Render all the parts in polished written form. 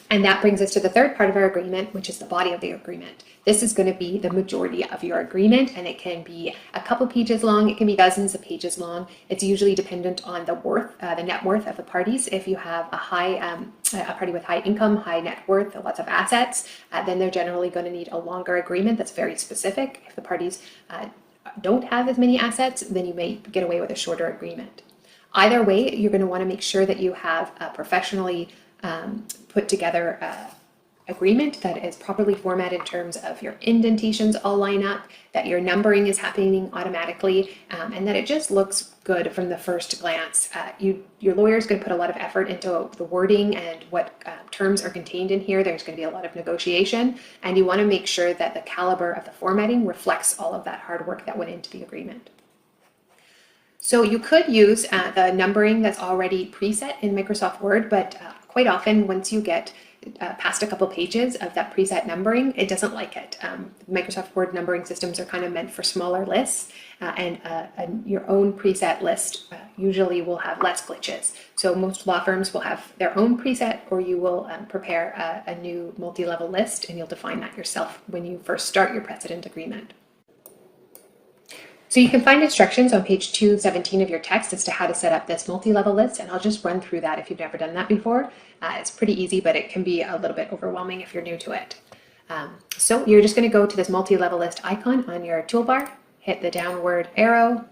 And that brings us to the third part of our agreement, which is the body of the agreement. This is going to be the majority of your agreement, and it can be a couple pages long. It can be dozens of pages long. It's usually dependent on the net worth of the parties. If you have a party with high income, high net worth, lots of assets, then they're generally going to need a longer agreement that's very specific. If the parties don't have as many assets, then you may get away with a shorter agreement. Either way, you're going to want to make sure that you have a professionally put together agreement that is properly formatted in terms of your indentations all line up, that your numbering is happening automatically, and that it just looks good from the first glance. Your lawyer is going to put a lot of effort into the wording and what terms are contained in here. There's going to be a lot of negotiation, and you want to make sure that the caliber of the formatting reflects all of that hard work that went into the agreement. So you could use the numbering that's already preset in Microsoft Word, but quite often once you get past a couple pages of that preset numbering, it doesn't like it. Microsoft Word numbering systems are kind of meant for smaller lists, and your own preset list usually will have less glitches. So most law firms will have their own preset, or you will prepare a new multi-level list, and you'll define that yourself when you first start your precedent agreement. So you can find instructions on page 217 of your text as to how to set up this multi-level list, and I'll just run through that if you've never done that before. It's pretty easy, but it can be a little bit overwhelming if you're new to it. So you're just going to go to this multi-level list icon on your toolbar, hit the downward arrow,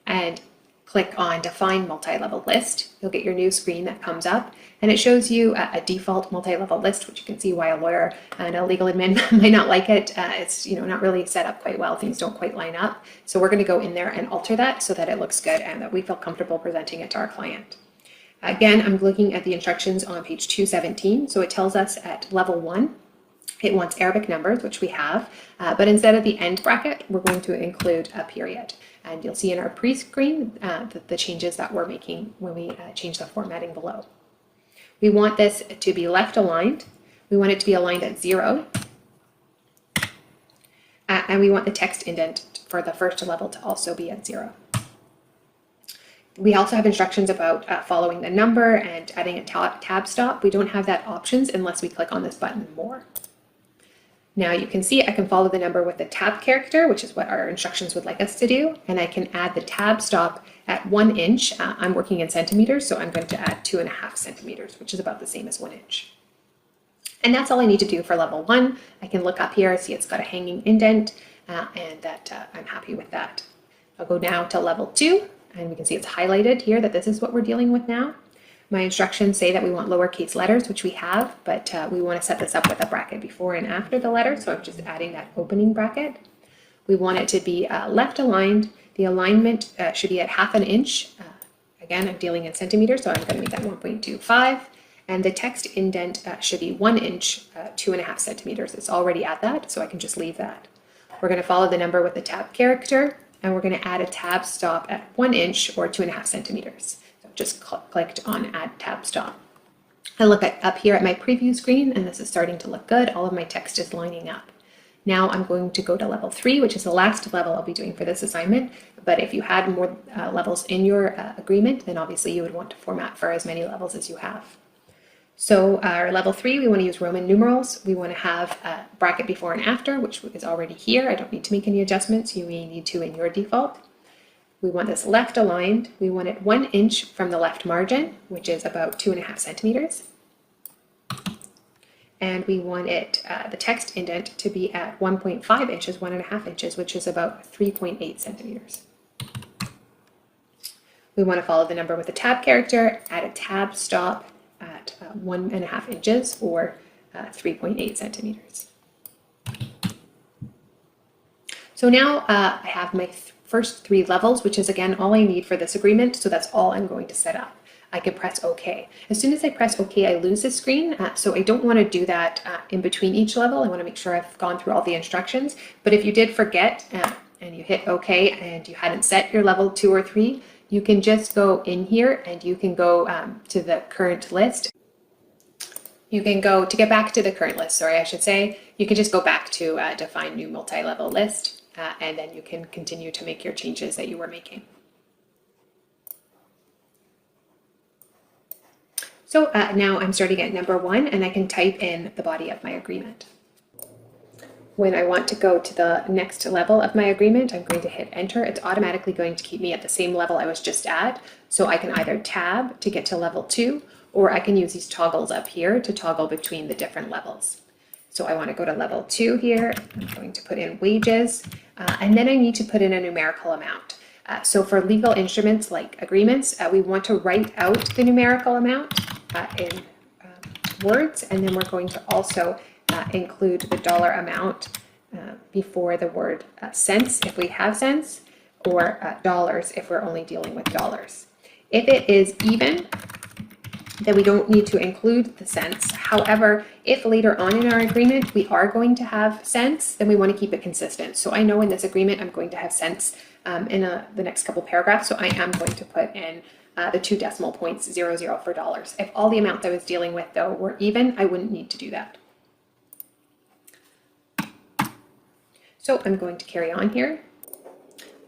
and click on Define Multi-Level List. You'll get your new screen that comes up, and it shows you a default multi-level list, which you can see why a lawyer and a legal admin might not like it. It's not really set up quite well. Things don't quite line up. So we're going to go in there and alter that so that it looks good and that we feel comfortable presenting it to our client. Again, I'm looking at the instructions on page 217. So it tells us at level 1, it wants Arabic numbers, which we have, but instead of the end bracket, we're going to include a period. And you'll see in our pre-screen the changes that we're making when we change the formatting below. We want this to be left aligned. We want it to be aligned at 0. And we want the text indent for the first level to also be at 0. We also have instructions about following the number and adding a tab stop. We don't have that options unless we click on this button More. Now you can see I can follow the number with the tab character, which is what our instructions would like us to do, and I can add the tab stop at 1 inch. I'm working in centimeters, so I'm going to add 2.5 centimeters, which is about the same as 1 inch. And that's all I need to do for level 1. I can look up here, see it's got a hanging indent, and that I'm happy with that. I'll go now to level 2, and we can see it's highlighted here that this is what we're dealing with now. My instructions say that we want lowercase letters, which we have, but we want to set this up with a bracket before and after the letter, so I'm just adding that opening bracket. We want it to be left aligned. The alignment should be at 1/2 inch. Again, I'm dealing in centimeters, so I'm going to make that 1.25. And the text indent should be 1 inch, 2.5 centimeters. It's already at that, so I can just leave that. We're going to follow the number with the tab character, and we're going to add a tab stop at 1 inch or 2.5 centimeters. Just clicked on Add Tab Stop. I look up here at my preview screen, and this is starting to look good. All of my text is lining up. Now I'm going to go to level 3, which is the last level I'll be doing for this assignment. But if you had more levels in your agreement, then obviously you would want to format for as many levels as you have. So our level 3, we want to use Roman numerals. We want to have a bracket before and after, which is already here. I don't need to make any adjustments. You may need to in your default. We want this left aligned. We want it 1 inch from the left margin, which is about 2.5 centimeters. And we want it, the text indent to be at 1.5 inches, 1.5 inches, which is about 3.8 centimeters. We want to follow the number with the tab character, add a tab stop at 1.5 inches or 3.8 centimeters. So now I have my first 3 levels, which is again all I need for this agreement, so that's all I'm going to set up. I can press OK. As soon as I press OK, I lose this screen, so I don't want to do that in between each level. I want to make sure I've gone through all the instructions, but if you did forget and you hit OK and you hadn't set your level 2 or 3, you can just go in here and you can go to the current list. You can go to get back to the current list, sorry, I should say. You can just go back to define new multi-level list. And then you can continue to make your changes that you were making. So now I'm starting at number 1 and I can type in the body of my agreement. When I want to go to the next level of my agreement, I'm going to hit enter. It's automatically going to keep me at the same level I was just at. So I can either tab to get to level 2, or I can use these toggles up here to toggle between the different levels. So I want to go to level 2 here. I'm going to put in wages, and then I need to put in a numerical amount. So for legal instruments like agreements, we want to write out the numerical amount in words, and then we're going to also include the dollar amount before the word cents if we have cents, or dollars if we're only dealing with dollars. If it is even, then we don't need to include the cents. However, if later on in our agreement we are going to have cents, then we want to keep it consistent. So I know in this agreement I'm going to have cents in the next couple paragraphs, so I am going to put in the 2 decimal points, 00 for dollars. If all the amounts I was dealing with though were even, I wouldn't need to do that. So I'm going to carry on here.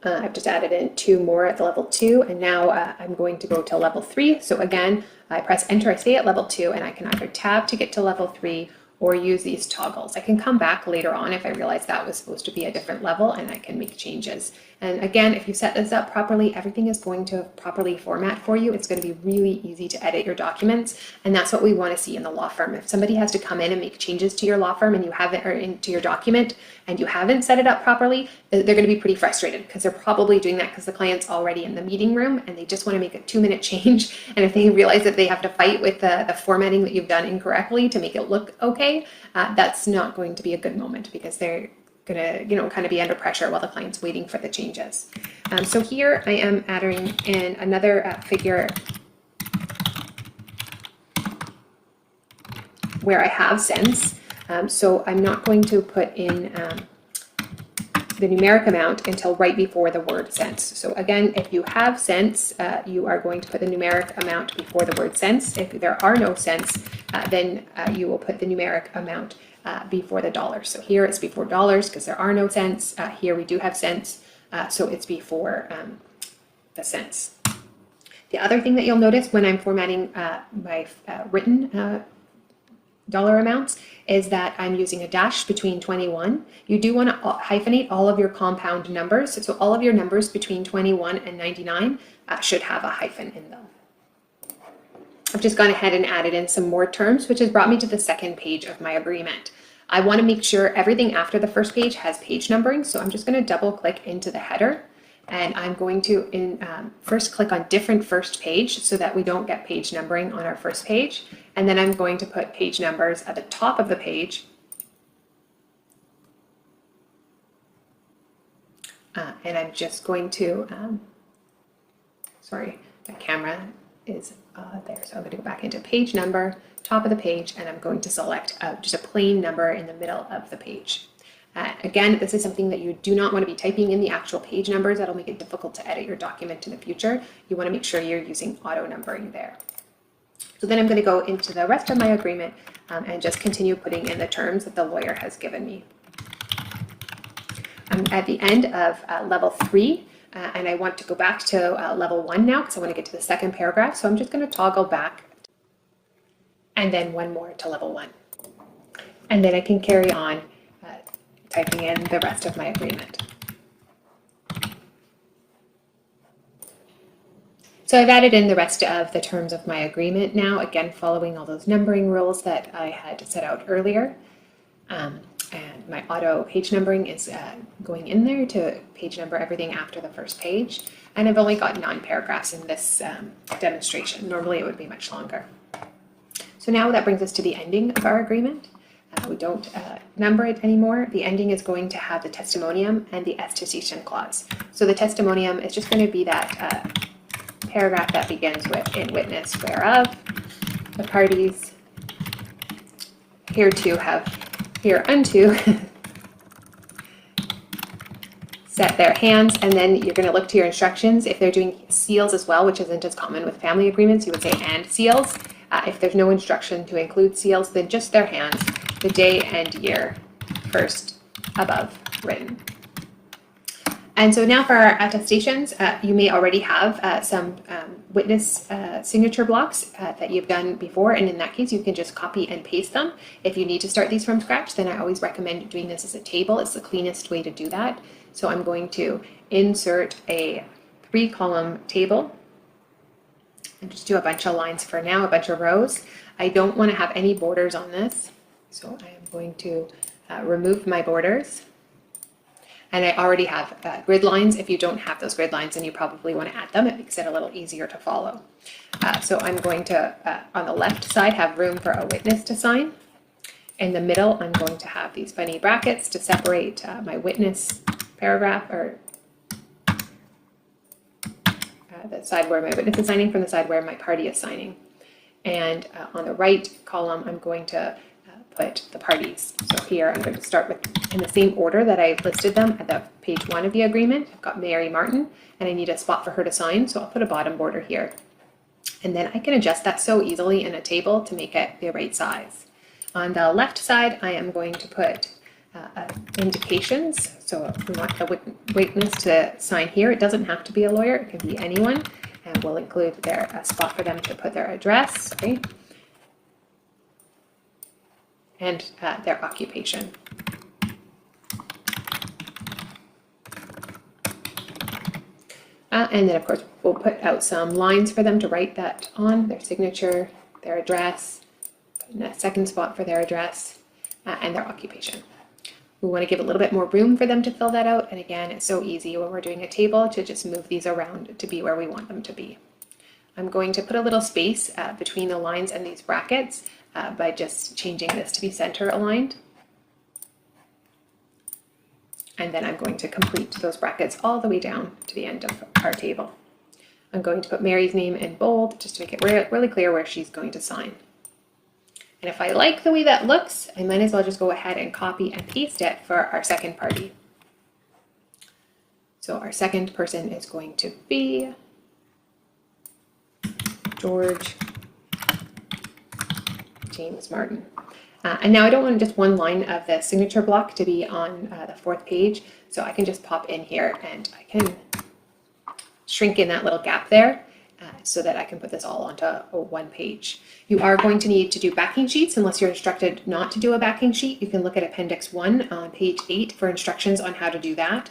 I've just added in 2 more at the level 2, and now I'm going to go to level 3. So again, I press enter, I stay at level 2, and I can either tab to get to level 3 or use these toggles. I can come back later on if I realize that was supposed to be a different level, and I can make changes. And again, if you set this up properly, everything is going to properly format for you. It's going to be really easy to edit your documents, and that's what we want to see in the law firm. If somebody has to come in and make changes to your law firm and you haven't, or into your document, and you haven't set it up properly, they're going to be pretty frustrated because they're probably doing that because the client's already in the meeting room and they just want to make a 2-minute change. And if they realize that they have to fight with the formatting that you've done incorrectly to make it look okay, that's not going to be a good moment because they're going to, kind of be under pressure while the client's waiting for the changes. So here I am adding in another figure where I have cents. So I'm not going to put in the numeric amount until right before the word cents. So again, if you have cents, you are going to put the numeric amount before the word cents. If there are no cents, then you will put the numeric amount before the dollars. So here it's before dollars because there are no cents. Here we do have cents, so it's before the cents. The other thing that you'll notice when I'm formatting my written dollar amounts is that I'm using a dash between 21. You do want to hyphenate all of your compound numbers. So all of your numbers between 21 and 99 should have a hyphen in them. I've just gone ahead and added in some more terms, which has brought me to the second page of my agreement. I want to make sure everything after the first page has page numbering. So I'm just going to double click into the header, and I'm going to first click on different first page so that we don't get page numbering on our first page. And then I'm going to put page numbers at the top of the page. And I'm just going to, sorry, my camera is there. So I'm going to go back into page number, top of the page, and I'm going to select just a plain number in the middle of the page. Again, this is something that you do not want to be typing in the actual page numbers. That'll make it difficult to edit your document in the future. You want to make sure you're using auto numbering there. So then I'm going to go into the rest of my agreement and just continue putting in the terms that the lawyer has given me. I'm at the end of level 3, and I want to go back to level 1 now because I want to get to the second paragraph. So I'm just going to toggle back and then one more to level 1. And then I can carry on typing in the rest of my agreement. So I've added in the rest of the terms of my agreement now, again, following all those numbering rules that I had set out earlier. And my auto page numbering is going in there to page number everything after the first page. And I've only got 9 paragraphs in this demonstration. Normally it would be much longer. So now that brings us to the ending of our agreement. We don't number it anymore. The ending is going to have the testimonium and the attestation clause. So the testimonium is just going to be that paragraph that begins with "in witness whereof the parties hereunto set their hands," and then you're going to look to your instructions. If they're doing seals as well, which isn't as common with family agreements, you would say "and seals." If there's no instruction to include seals, then just their hands, the day and year first above written. And so now for our attestations, you may already have some witness signature blocks that you've done before, and in that case you can just copy and paste them. If you need to start these from scratch, then I always recommend doing this as a table. It's the cleanest way to do that. So I'm going to insert a 3-column table and just do a bunch of lines for now, a bunch of rows. I don't want to have any borders on this, so I am going to remove my borders. And I already have grid lines. If you don't have those grid lines, then you probably want to add them. It makes it a little easier to follow. So I'm going to, on the left side, have room for a witness to sign. In the middle, I'm going to have these funny brackets to separate my witness paragraph, or the side where my witness is signing from the side where my party is signing. And on the right column, I'm going to put the parties. So here I'm going to start with, in the same order that I listed them at the page 1 of the agreement. I've got Mary Martin, and I need a spot for her to sign, so I'll put a bottom border here. And then I can adjust that so easily in a table to make it the right size. On the left side, I am going to put indications. So we want the witness to sign here. It doesn't have to be a lawyer, it can be anyone, and we'll include a spot for them to put their address, okay, and their occupation. And then of course we'll put out some lines for them to write that on, their signature, their address, and a second spot for their address, and their occupation. We want to give a little bit more room for them to fill that out, and again, it's so easy when we're doing a table to just move these around to be where we want them to be. I'm going to put a little space between the lines and these brackets by just changing this to be center aligned. And then I'm going to complete those brackets all the way down to the end of our table. I'm going to put Mary's name in bold just to make it really clear where she's going to sign. And if I like the way that looks, I might as well just go ahead and copy and paste it for our second party. So our second person is going to be George James Martin. And now I don't want just one line of the signature block to be on the 4th page, so I can just pop in here and I can shrink in that little gap there so that I can put this all onto one page. You are going to need to do backing sheets unless you're instructed not to do a backing sheet. You can look at Appendix 1 on page 8 for instructions on how to do that.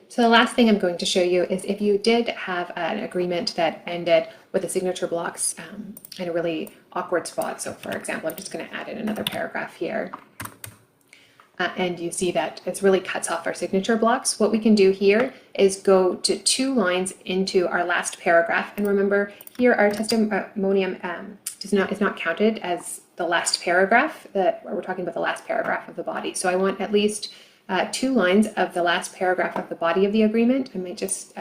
So the last thing I'm going to show you is if you did have an agreement that ended with the signature blocks in a really awkward spot. So for example, I'm just going to add in another paragraph here. And you see that it really cuts off our signature blocks. What we can do here is go to 2 lines into our last paragraph. And remember, here our testimonium is not counted as the last paragraph. We're talking about the last paragraph of the body. So I want at least 2 lines of the last paragraph of the body of the agreement. I might just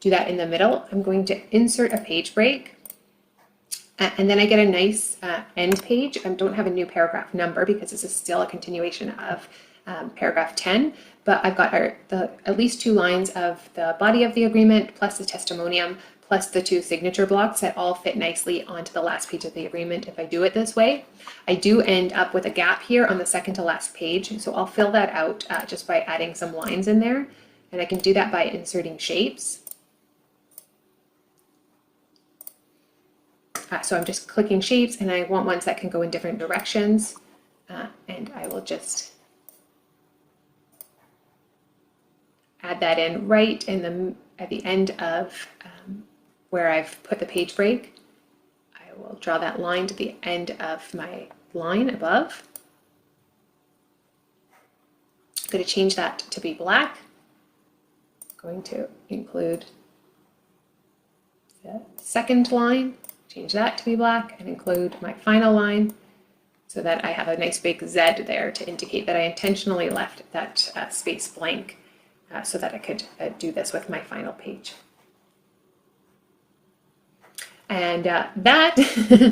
do that in the middle. I'm going to insert a page break. And then I get a nice end page. I don't have a new paragraph number because this is still a continuation of paragraph 10, but I've got at least 2 lines of the body of the agreement plus the testimonium plus the 2 signature blocks that all fit nicely onto the last page of the agreement if I do it this way. I do end up with a gap here on the second to last page, so I'll fill that out just by adding some lines in there, and I can do that by inserting shapes. So I'm just clicking shapes, and I want ones that can go in different directions, and I will just add that in right in at the end of where I've put the page break. I will draw that line to the end of my line above. I'm going to change that to be black. I'm going to include the second line. Change that to be black and include my final line so that I have a nice big Z there to indicate that I intentionally left that space blank so that I could do this with my final page. And that